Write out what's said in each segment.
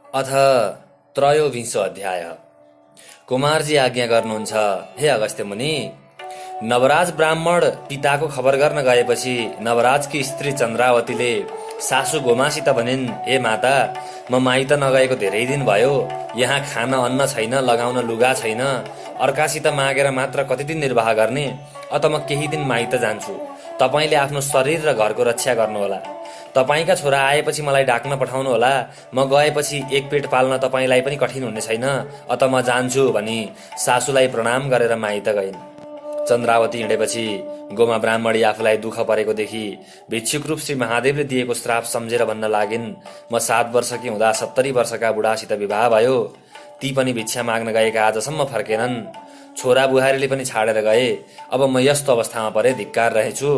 अथ त्रयोविंशो अध्याय। कुमारजी आज्ञा गर्नुहुन्छ, हे अगस्त्य मुनि। नवराज ब्राह्मण पिताको खबर गर्न गएपछि नवराजकी स्त्री चन्द्रावतीले सासु गोमासित भनिन्, हे माता, म माइत नगएको धेरै दिन भयो। यहाँ खान अन्न छैन, लगाउन लुगा छैन। अर्कासित मागेर मात्र कति दिन निर्वाह गर्ने? अत म केही दिन माइत जान्छु। तपाईले आफ्नो शरीर र घरको रक्षा गर्नुहोला। तपाईका छोरा आएपछि मलाई डाक्न पठाउनुहोला। म गएपछि एक पेट पाल्न तपाईलाई पनि कठिन हुने छैन। अत म जान्छु भनी सासुलाई प्रणाम गरेर माइत गइन्। चन्द्रावती हिँडेपछि गोमा ब्राह्मणी आफूलाई दुःख परेको देखि भिक्षुक रूप श्री महादेवले दिएको श्राप सम्झेर भन्न लागिन्, म 7 वर्षकी हुँदा 70 वर्षका बुढासित विवाह भयो। ती पनि भिक्षा माग्न गएका आजसम्म फर्केनन्। छोरा बुहारीले पनि छाडेर गए। अब म यस्तो अवस्थामा परे, धिक्कार रहेछु।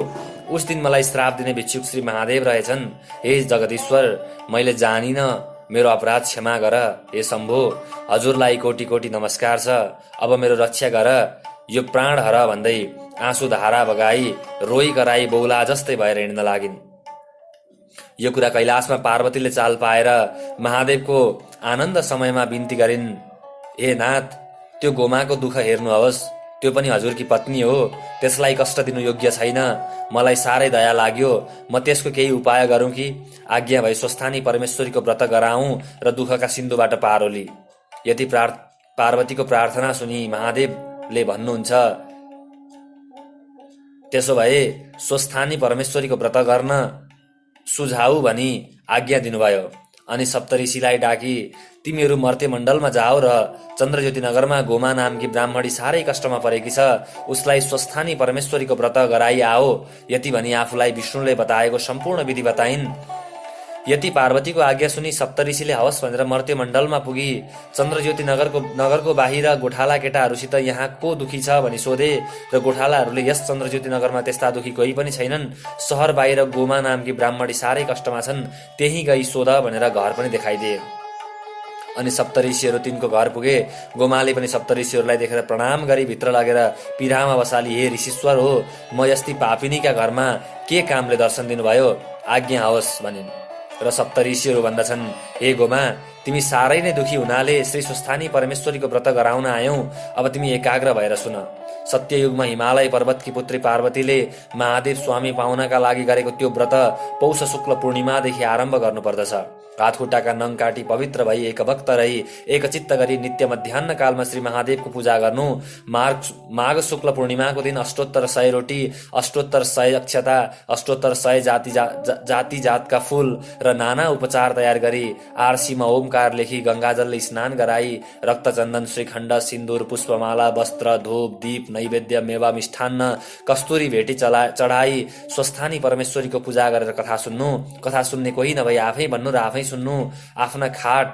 उस दिन मलाई श्राप दिने भिक्षुक श्री महादेव रहेछन्। हे जगदीश्वर, मैले जानिन, मेरो अपराध क्षमा गर। हे शम्भु, हजुरलाई कोटी कोटी नमस्कार छ। अब मेरो रक्षा गर, यो प्राण हर भन्दै आँसु धारा बगाई रोई कराई बौला जस्तै भएर हिँड्न लागिन्। यो कुरा कैलाशमा पार्वतीले चाल पाएर महादेवको आनन्द समयमा बिन्ती गरिन्, हे नाथ, त्यो गोमाको दुःख हेर्नुहोस्। त्यो पनि हजुरकी पत्नी हो। त्यसलाई कष्ट दिनु योग्य छैन। मलाई साह्रै दया लाग्यो। म त्यसको केही उपाय गरौँ कि? आज्ञा भई स्वस्थानी परमेश्वरीको व्रत गराउँ र दुःखका सिन्धुबाट पारोली। यति पार्वतीको प्रार्थना सुनि महादेवले भन्नुहुन्छ, त्यसो भए स्वस्थानी परमेश्वरीको व्रत गर्न सुझाउ भनी आज्ञा दिनुभयो। अनि सप्तऋषिलाई डाकी, तिमीहरू मर्त्यमण्डलमा जाओ र चन्द्रज्योति नगरमा गोमा नामकी ब्राह्मणी साह्रै कष्टमा परेकी छ, उसलाई स्वस्थानी परमेश्वरीको व्रत गराई आओ। यति भनी आफूलाई विष्णुले बताएको सम्पूर्ण विधि बताइन्। यति पार्वतीको आज्ञा सुनि सप्तऋषिले हवस् भनेर मर्त्यमण्डलमा पुगी चन्द्रज्योति नगरको बाहिर गोठाला केटाहरूसित यहाँ को दुखी छ भनी सोधे र गोठालाहरूले यस चन्द्रज्योति नगरमा त्यस्ता दुखी कोही पनि छैनन्। सहर बाहिर गोमा नामकी ब्राह्मणी साह्रै कष्टमा छन्, त्यही गई सोध भनेर घर पनि देखाइदिए। अनि सप्तऋषिहरू तिनको घर पुगे। गोमाले पनि सप्तऋषिहरूलाई देखेर प्रणाम गरी भित्र लगेर पिरामा बसाली, हे ऋषिश्वर हो, म यस्ती पापिनीका घरमा के कामले दर्शन दिनुभयो? आज्ञा होस् भनिन्। र सप्तऋषिहरू भन्दछन्, हे गोमा, तिमी साह्रै नै दुखी हुनाले श्री स्वस्थानी परमेश्वरीको व्रत गराउन आयौ। अब तिमी एकाग्र भएर सुन। सत्ययुगमा हिमालय पर्वतकी पुत्री पार्वतीले महादेव स्वामी पाउनका लागि गरेको त्यो व्रत पौष शुक्ल पूर्णिमादेखि आरम्भ गर्नुपर्दछ। हातखुट्टाका नङ काटी पवित्र भई एकभक्त रही एकचित्त गरी नित्य मध्याह्न कालमा श्री महादेवको पूजा गर्नु। माघ शुक्ल पूर्णिमाको दिन अष्टोत्तर 100 रोटी, अष्टोत्तर 100 अक्षता, अष्टोत्तर 100 जाति जातका फूल र नाना उपचार तयार गरी आरसीमा ओमकार लेखी गंगाजलले स्नान गराई रक्तचन्दन, श्रीखण्ड, सिन्दूर, पुष्पमाला, वस्त्र, धूप, दीप, नैवेद्य, मेवा, मिष्ठान्न, कस्तुरी भेटी चढाई स्वस्थानी परमेश्वरीको पूजा गरेर कथा सुन्नु। कथा सुन्ने कोही नभई आफै भन्नु र आफै सुन्नु। आफ्ना खाट,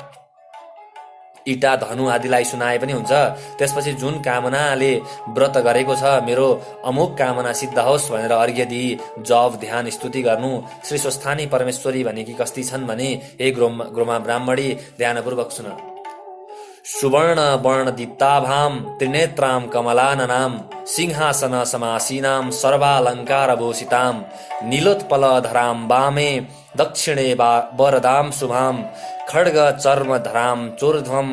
इटा, धनु आदिलाई सुनाए पनि हुन्छ। त्यसपछि जुन कामनाले व्रत गरेको छ, मेरो अमुक कामना सिद्ध होस् भनेर अर्घ्य दिई जप, ध्यान, स्तुति गर्नु। श्री स्वस्थानी परमेश्वरी भनेकी कस्ती छन् भने, हे ग्रोमा ब्राह्मणी, ध्यानपूर्वक सुन। सुवर्ण वर्ण दीप्ताभाम त्रिनेत्रां कमलाननां सिंहासन समासीनां सर्वालंकार भूषितां नीलोत्पलधरां वामे दक्षिणे वरदां शुभां खड्ग चर्म धरां चोर्ध्वं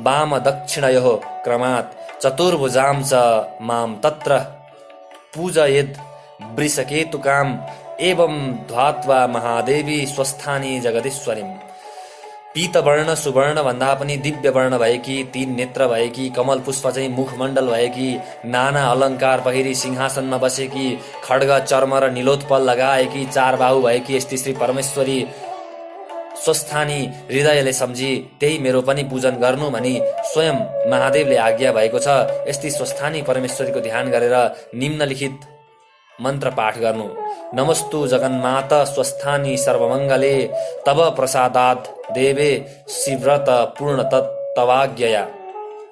वाम दक्षिणयोः क्रमात् चतुर्भुजां च मां तत्र पूजयेद् वृषकेतुकां एवं ध्वात्वा महादेवी स्वस्थानी जगदीश्वरीम्। पीतवर्ण सुवर्ण भन्दा पनि दिव्य वर्ण भएकी, 3 नेत्र भएकी, कमल पुष्प चाहिँ मुखमण्डल भएकी, नाना अलङ्कार पहिरी सिंहासनमा बसेकी, खड्ग चर्म र नीलोत्पल लगाएकी, 4 बाहु भएकी यस्ती श्री परमेश्वरी स्वस्थानी हृदयले सम्झी त्यही मेरो पनि पूजन गर्नु भनी स्वयं महादेवले आज्ञा भएको छ। यस्ती स्वस्थानी परमेश्वरीको ध्यान गरेर निम्नलिखित मन्त्र पाठ गर्नु। नमस्तु जगन्मात स्वस्थानी सर्वमङ्गले तव प्रसादात् देवे शिव्रत पूर्ण तत्तवाज्ञया।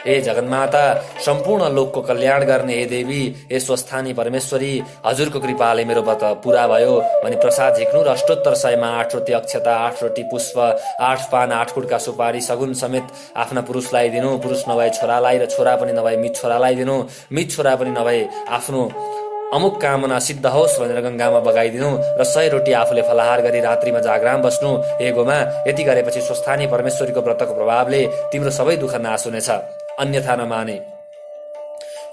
हे जगन्माता, सम्पूर्ण लोकको कल्याण गर्ने हे देवी, हे स्वस्थानी परमेश्वरी, हजुरको कृपाले मेरो व्रत पूरा भयो भनी प्रसाद झिक्नु र अष्टोत्तर 100मा 8 रोटी अक्षता, 8 रोटी पुष्प, 8 पान, 8 कुडका सुपारी सगुन समेत आफ्ना पुरुषलाई दिनु। पुरुष नभए छोरालाई र छोरा पनि नभए मित छोरालाई दिनु। मित छोरा पनि नभए आफ्नो अमुक कामना सिद्ध होस् भनेर गङ्गामा बगाइदिनु र 100 रोटी आफूले फलाहार गरी रात्रिमा जागराम बस्नु। हे गोमा, यति गरेपछि स्वस्थानी परमेश्वरीको व्रतको प्रभावले तिम्रो सबै दुःख नाश हुनेछ, अन्यथा नमाने।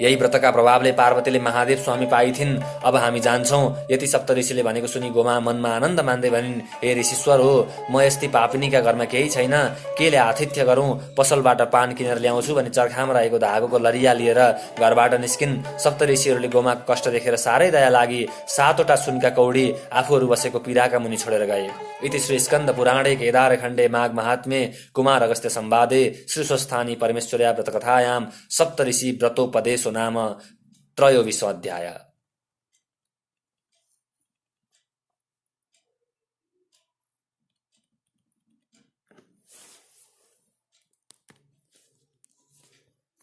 यही व्रतका प्रभावले पार्वतीले महादेव स्वामी पाइथिन्। अब हामी जान्छौँ। यति सप्तऋषिले भनेको सुनि गोमा मनमा आनन्द मान्दै भनिन्, हे ऋषीश्वर हो, म यस्तै पापिनीका घरमा केही छैन, केले आतिथ्य गरौँ? पसलबाट पान किनेर ल्याउँछु भने चर्खामा रहेको धागोको लरिया लिएर घरबाट निस्किन्। सप्तऋषिहरूले गोमाको कष्ट देखेर साह्रै दया लागि 7वटा सुनका कौडी आफूहरू बसेको पिराका मुनि छोडेर गए। इति श्री स्कन्द पुराणे केदारखण्डे माघ महात्म्ये कुमार अगस्त्य संवादे श्री स्वस्थानी परमेश्वर्या व्रतकथायां सप्तऋषि व्रतोपदेशो नाम 23 अध्याय।